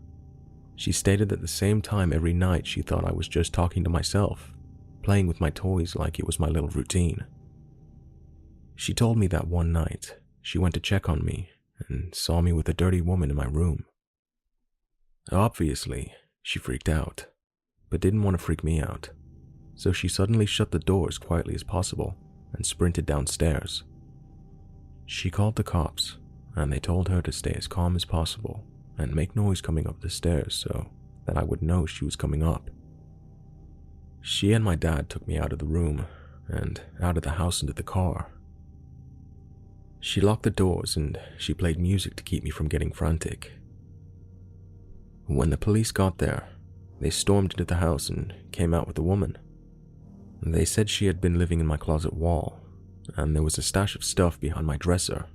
Speaker 1: She stated at the same time every night she thought I was just talking to myself, playing with my toys like it was my little routine. She told me that one night she went to check on me and saw me with a dirty woman in my room. Obviously, she freaked out, but didn't want to freak me out, so she suddenly shut the door as quietly as possible and sprinted downstairs. She called the cops, and they told her to stay as calm as possible and make noise coming up the stairs so that I would know she was coming up. She and my dad took me out of the room and out of the house into the car. She locked the doors and she played music to keep me from getting frantic. When the police got there, they stormed into the house and came out with a woman. They said she had been living in my closet wall, and there was a stash of stuff behind my dresser,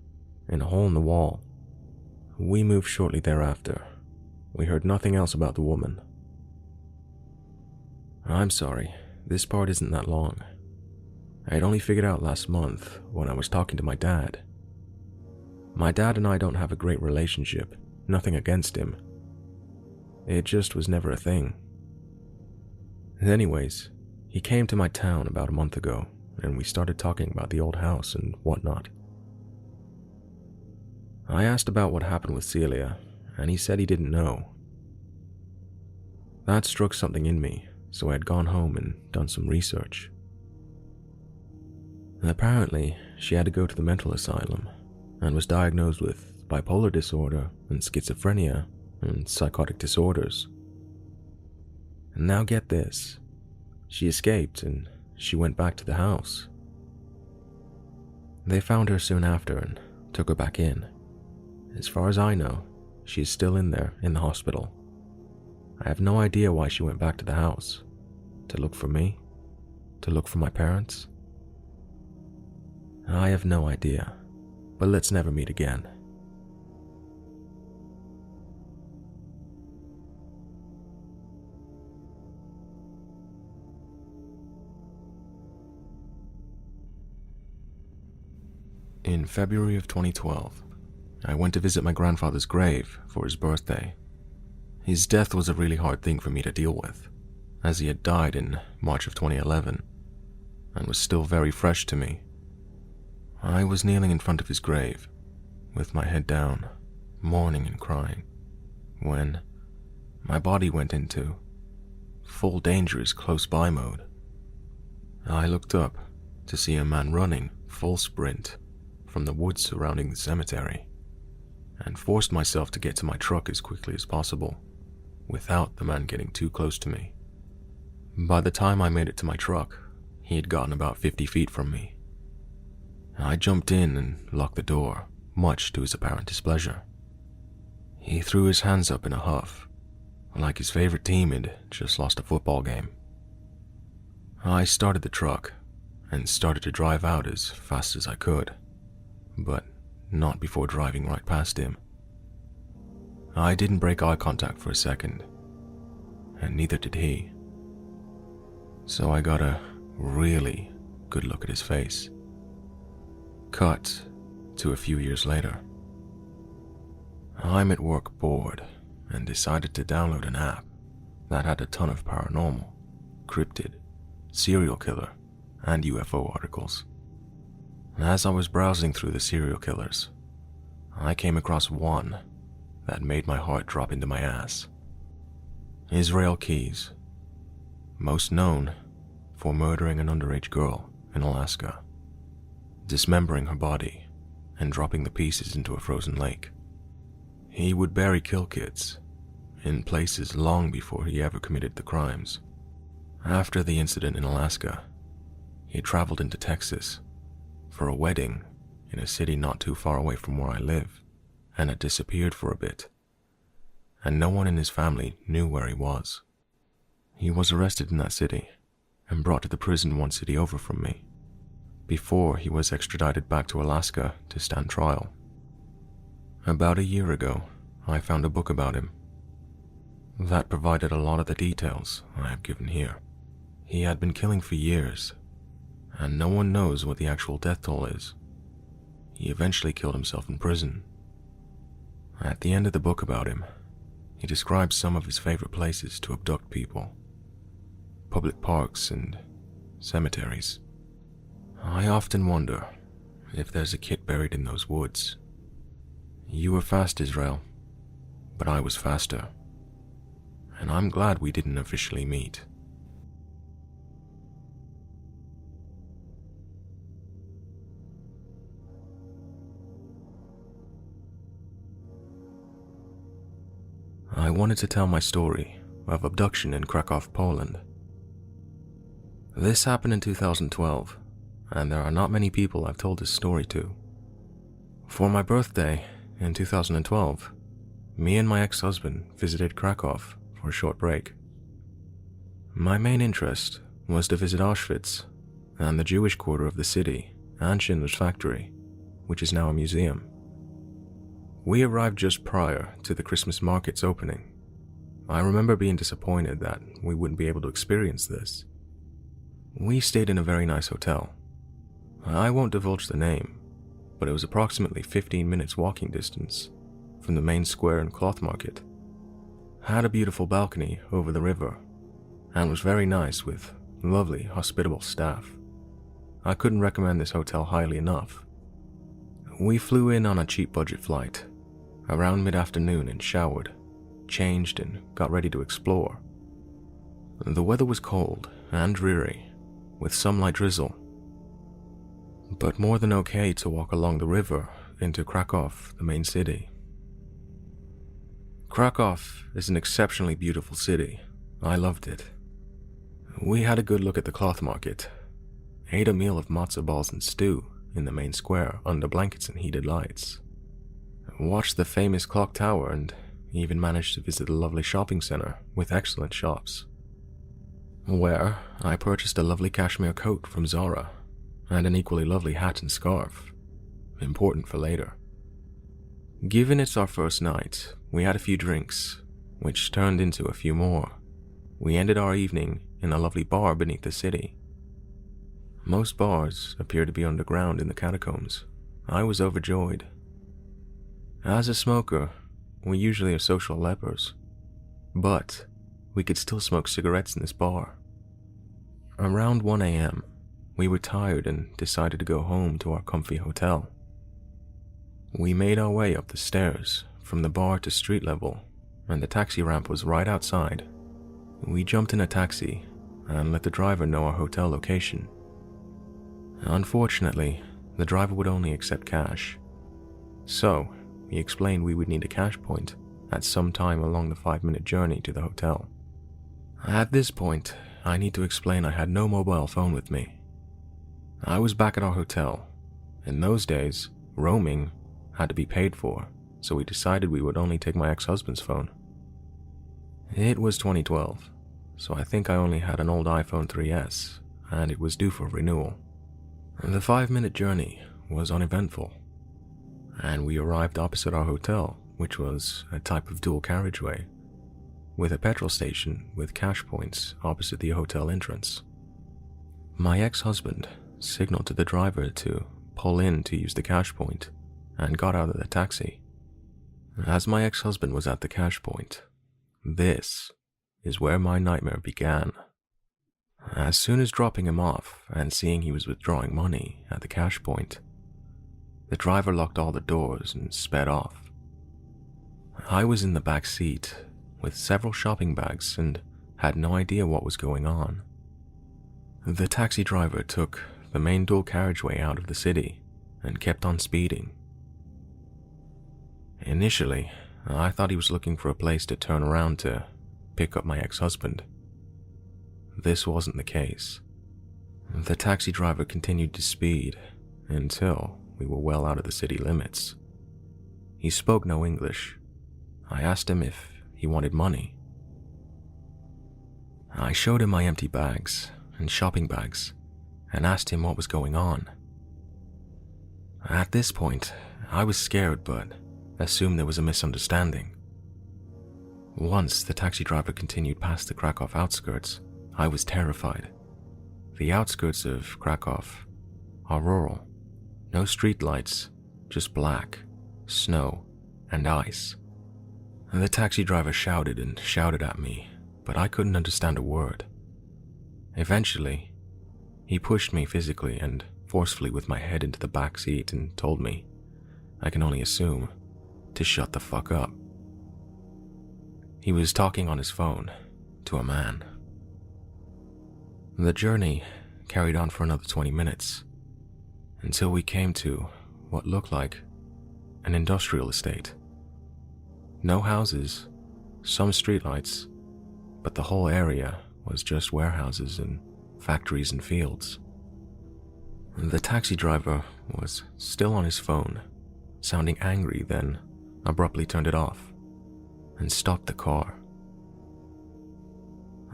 Speaker 1: in a hole in the wall. We moved shortly thereafter. We heard nothing else about the woman. I'm sorry, this part isn't that long. I had only figured out last month when I was talking to my dad. My dad and I don't have a great relationship, nothing against him. It just was never a thing. Anyways, he came to my town about a month ago, and we started talking about the old house and whatnot. I asked about what happened with Celia, and he said he didn't know. That struck something in me, so I had gone home and done some research. Apparently, she had to go to the mental asylum and was diagnosed with bipolar disorder and schizophrenia and psychotic disorders. And now get this, she escaped and she went back to the house. They found her soon after and took her back in. As far as I know, she is still in there in the hospital. I have no idea why she went back to the house. To look for me? To look for my parents? I have no idea, but let's never meet again. In February of 2012, I went to visit my grandfather's grave for his birthday. His death was a really hard thing for me to deal with, as he had died in March of 2011, and was still very fresh to me. I was kneeling in front of his grave, with my head down, mourning and crying, when my body went into full danger is close by mode. I looked up to see a man running full sprint from the woods surrounding the cemetery, and forced myself to get to my truck as quickly as possible, without the man getting too close to me. By the time I made it to my truck, he had gotten about 50 feet from me. I jumped in and locked the door, much to his apparent displeasure. He threw his hands up in a huff, like his favorite team had just lost a football game. I started the truck and started to drive out as fast as I could, but not before driving right past him. I didn't break eye contact for a second, and neither did he. So I got a really good look at his face. Cut, to a few years later. I'm at work bored and decided to download an app that had a ton of paranormal, cryptid, serial killer, and UFO articles. As I was browsing through the serial killers, I came across one that made my heart drop into my ass. Israel Keyes, most known for murdering an underage girl in Alaska, dismembering her body and dropping the pieces into a frozen lake. He would bury kill kits in places long before he ever committed the crimes. After the incident in Alaska, he traveled into Texas for a wedding in a city not too far away from where I live, and had disappeared for a bit, and no one in his family knew where he was. He was arrested in that city and brought to the prison one city over from me, before he was extradited back to Alaska to stand trial. About a year ago, I found a book about him that provided a lot of the details I have given here. He had been killing for years, and no one knows what the actual death toll is. He eventually killed himself in prison. At the end of the book about him, he describes some of his favorite places to abduct people: public parks and cemeteries. I often wonder if there's a kit buried in those woods. You were fast, Israel, but I was faster, and I'm glad we didn't officially meet. I wanted to tell my story of abduction in Krakow, Poland. This happened in 2012, and there are not many people I've told this story to. For my birthday in 2012, me and my ex-husband visited Krakow for a short break. My main interest was to visit Auschwitz and the Jewish quarter of the city and Schindler's factory, which is now a museum. We arrived just prior to the Christmas market's opening. I remember being disappointed that we wouldn't be able to experience this. We stayed in a very nice hotel. I won't divulge the name, but it was approximately 15 minutes walking distance from the main square and cloth market. Had a beautiful balcony over the river, and was very nice with lovely, hospitable staff. I couldn't recommend this hotel highly enough. We flew in on a cheap budget flight around mid-afternoon and showered, changed, and got ready to explore. The weather was cold and dreary, with some light drizzle, but more than okay to walk along the river into Krakow, the main city. Krakow is an exceptionally beautiful city. I loved it. We had a good look at the cloth market, ate a meal of matzo balls and stew in the main square under blankets and heated lights, watched the famous clock tower, and even managed to visit a lovely shopping center with excellent shops, where I purchased a lovely cashmere coat from Zara and an equally lovely hat and scarf, important for later. Given it's our first night, we had a few drinks, which turned into a few more. We ended our evening in a lovely bar beneath the city. Most bars appear to be underground in the catacombs. I was overjoyed. As a smoker, we usually are social lepers, but we could still smoke cigarettes in this bar. Around 1 a.m., we were tired and decided to go home to our comfy hotel. We made our way up the stairs from the bar to street level, and the taxi ramp was right outside. We jumped in a taxi and let the driver know our hotel location. Unfortunately, the driver would only accept cash, so he explained we would need a cash point at some time along the 5-minute journey to the hotel. At this point, I need to explain I had no mobile phone with me. I was back at our hotel. In those days, roaming had to be paid for, so we decided we would only take my ex-husband's phone. It was 2012, so I think I only had an old iPhone 3S, and it was due for renewal. The 5-minute journey was uneventful, and we arrived opposite our hotel, which was a type of dual carriageway, with a petrol station with cash points opposite the hotel entrance. My ex-husband signaled to the driver to pull in to use the cash point, and got out of the taxi. As my ex-husband was at the cash point, this is where my nightmare began. As soon as dropping him off and seeing he was withdrawing money at the cash point, the driver locked all the doors and sped off. I was in the back seat with several shopping bags and had no idea what was going on. The taxi driver took the main dual carriageway out of the city and kept on speeding. Initially, I thought he was looking for a place to turn around to pick up my ex-husband. This wasn't the case. The taxi driver continued to speed until we were well out of the city limits. He spoke no English. I asked him if he wanted money. I showed him my empty bags and shopping bags and asked him what was going on. At this point, I was scared but assumed there was a misunderstanding. Once the taxi driver continued past the Krakow outskirts, I was terrified. The outskirts of Krakow are rural. No street lights, just black, snow, and ice. The taxi driver shouted and shouted at me, but I couldn't understand a word. Eventually, he pushed me physically and forcefully with my head into the back seat and told me, I can only assume, to shut the fuck up. He was talking on his phone to a man. The journey carried on for another 20 minutes until we came to what looked like an industrial estate. No houses, some streetlights, but the whole area was just warehouses and factories and fields. The taxi driver was still on his phone, sounding angry, then abruptly turned it off and stopped the car.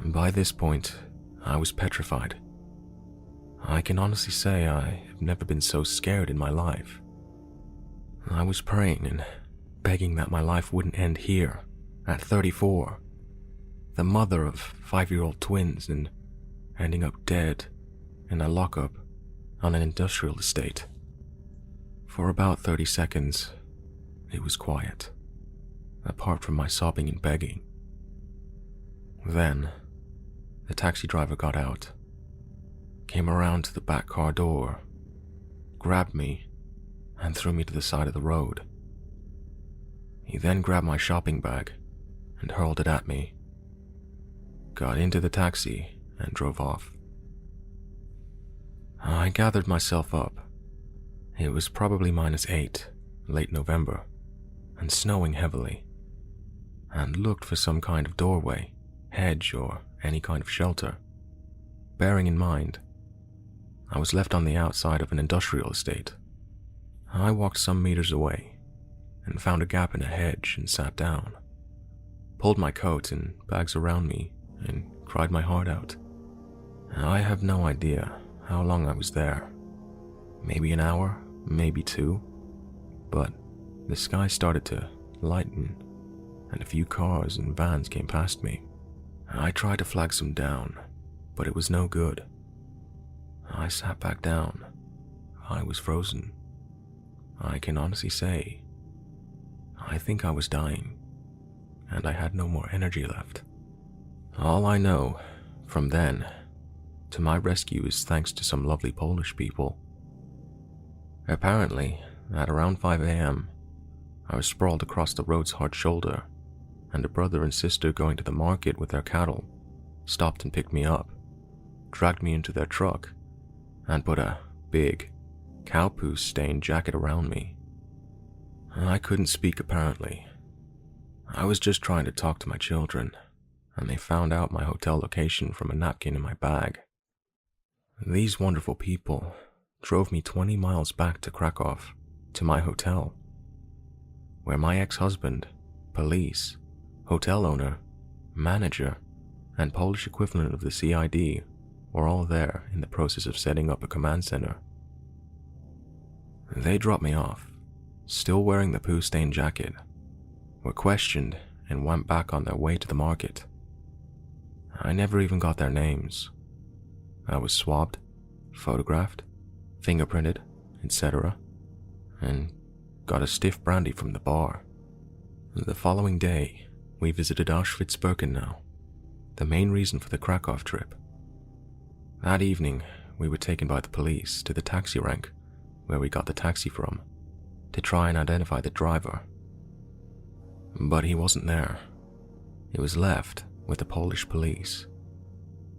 Speaker 1: By this point, I was petrified. I can honestly say I have never been so scared in my life. I was praying and begging that my life wouldn't end here, at 34, the mother of 5-year-old twins, and ending up dead in a lockup on an industrial estate. For about 30 seconds, it was quiet, apart from my sobbing and begging. Then, the taxi driver got out, came around to the back car door, grabbed me, and threw me to the side of the road. He then grabbed my shopping bag and hurled it at me, got into the taxi, and drove off. I gathered myself up. It was probably -8, late November, and snowing heavily, and looked for some kind of doorway, hedge, or any kind of shelter. Bearing in mind, I was left on the outside of an industrial estate. I walked some meters away and found a gap in a hedge and sat down, pulled my coat and bags around me, and cried my heart out. I have no idea how long I was there. Maybe an hour, maybe 2, but the sky started to lighten and a few cars and vans came past me. I tried to flag some down, but it was no good. I sat back down. I was frozen. I can honestly say, I think I was dying, and I had no more energy left. All I know from then to my rescue is thanks to some lovely Polish people. Apparently, at around 5 a.m., I was sprawled across the road's hard shoulder, and a brother and sister going to the market with their cattle stopped and picked me up, dragged me into their truck, and put a big, cow poo-stained jacket around me. I couldn't speak apparently. I was just trying to talk to my children, and they found out my hotel location from a napkin in my bag. These wonderful people drove me 20 miles back to Krakow, to my hotel, where my ex-husband, police, hotel owner, manager, and Polish equivalent of the CID were all there in the process of setting up a command center. They dropped me off, still wearing the poo-stained jacket, were questioned and went back on their way to the market. I never even got their names. I was swabbed, photographed, fingerprinted, etc., and got a stiff brandy from the bar. The following day, we visited Auschwitz-Birkenau, the main reason for the Krakow trip. That evening, we were taken by the police to the taxi rank, where we got the taxi from, to try and identify the driver. But he wasn't there. It was left with the Polish police.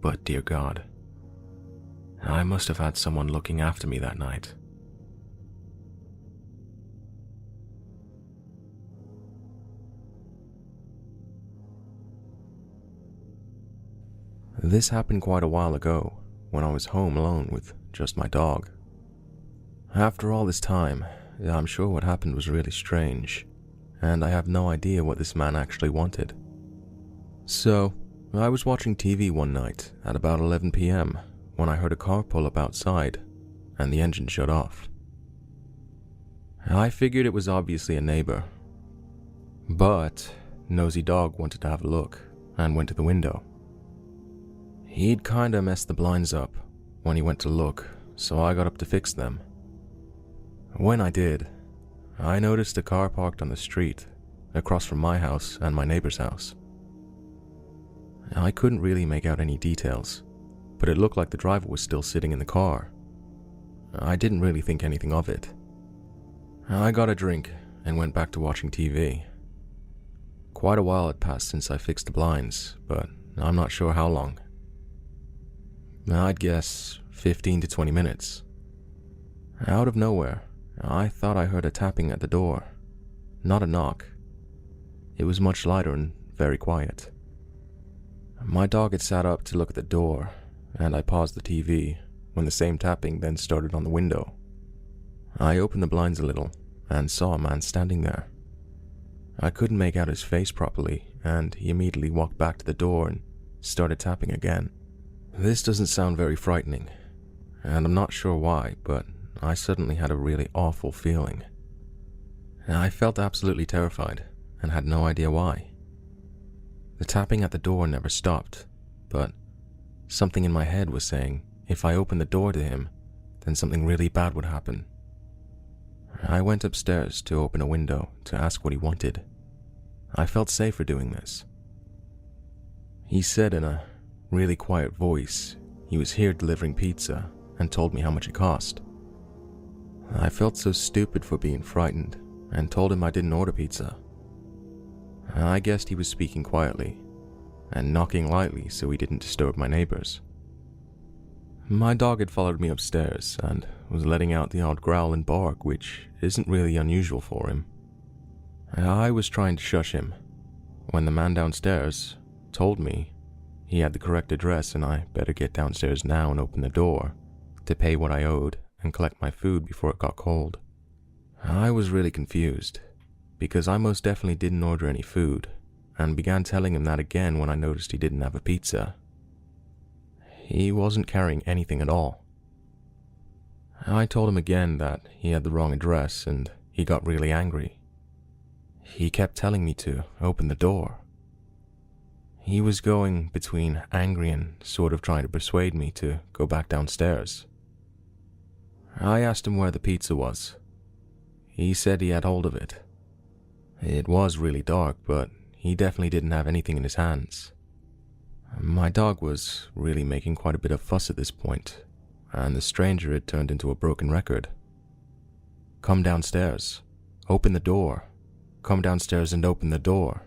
Speaker 1: But dear God, I must have had someone looking after me that night. This happened quite a while ago, when I was home alone with just my dog. After all this time, I'm sure what happened was really strange, and I have no idea what this man actually wanted. So, I was watching TV one night at about 11 p.m. when I heard a car pull up outside, and the engine shut off. I figured it was obviously a neighbor, but Nosy Dog wanted to have a look, and went to the window. He'd kinda messed the blinds up when he went to look, so I got up to fix them. When I did, I noticed a car parked on the street, across from my house and my neighbor's house. I couldn't really make out any details, but it looked like the driver was still sitting in the car. I didn't really think anything of it. I got a drink and went back to watching TV. Quite a while had passed since I fixed the blinds, but I'm not sure how long. I'd guess 15 to 20 minutes. Out of nowhere, I thought I heard a tapping at the door. Not a knock. It was much lighter and very quiet. My dog had sat up to look at the door, and I paused the TV when the same tapping then started on the window. I opened the blinds a little and saw a man standing there. I couldn't make out his face properly, and he immediately walked back to the door and started tapping again. This doesn't sound very frightening, and I'm not sure why, but I suddenly had a really awful feeling. I felt absolutely terrified and had no idea why. The tapping at the door never stopped, but something in my head was saying if I opened the door to him, then something really bad would happen. I went upstairs to open a window to ask what he wanted. I felt safer doing this. He said in a really quiet voice he was here delivering pizza and told me how much it cost. I felt so stupid for being frightened and told him I didn't order pizza. I guessed he was speaking quietly and knocking lightly so he didn't disturb my neighbors. My dog had followed me upstairs and was letting out the odd growl and bark, which isn't really unusual for him. I was trying to shush him when the man downstairs told me he had the correct address and I better get downstairs now and open the door to pay what I owed and collect my food before it got cold. I was really confused because I most definitely didn't order any food and began telling him that again when I noticed he didn't have a pizza. He wasn't carrying anything at all. I told him again that he had the wrong address and he got really angry. He kept telling me to open the door. He was going between angry and sort of trying to persuade me to go back downstairs. I asked him where the pizza was. He said he had hold of it. It was really dark, but he definitely didn't have anything in his hands. My dog was really making quite a bit of fuss at this point, and the stranger had turned into a broken record. Come downstairs. Open the door. Come downstairs and open the door.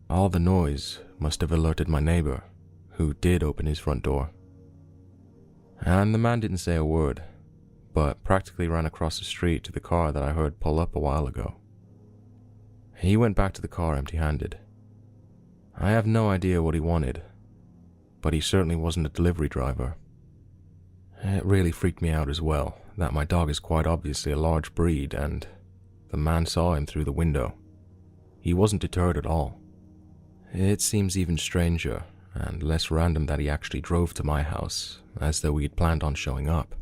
Speaker 1: All the noise must have alerted my neighbor, who did open his front door. And the man didn't say a word, but practically ran across the street to the car that I heard pull up a while ago. He went back to the car empty-handed. I have no idea what he wanted, but he certainly wasn't a delivery driver. It really freaked me out as well that my dog is quite obviously a large breed and the man saw him through the window. He wasn't deterred at all. It seems even stranger and less random that he actually drove to my house, as though we had planned on showing up.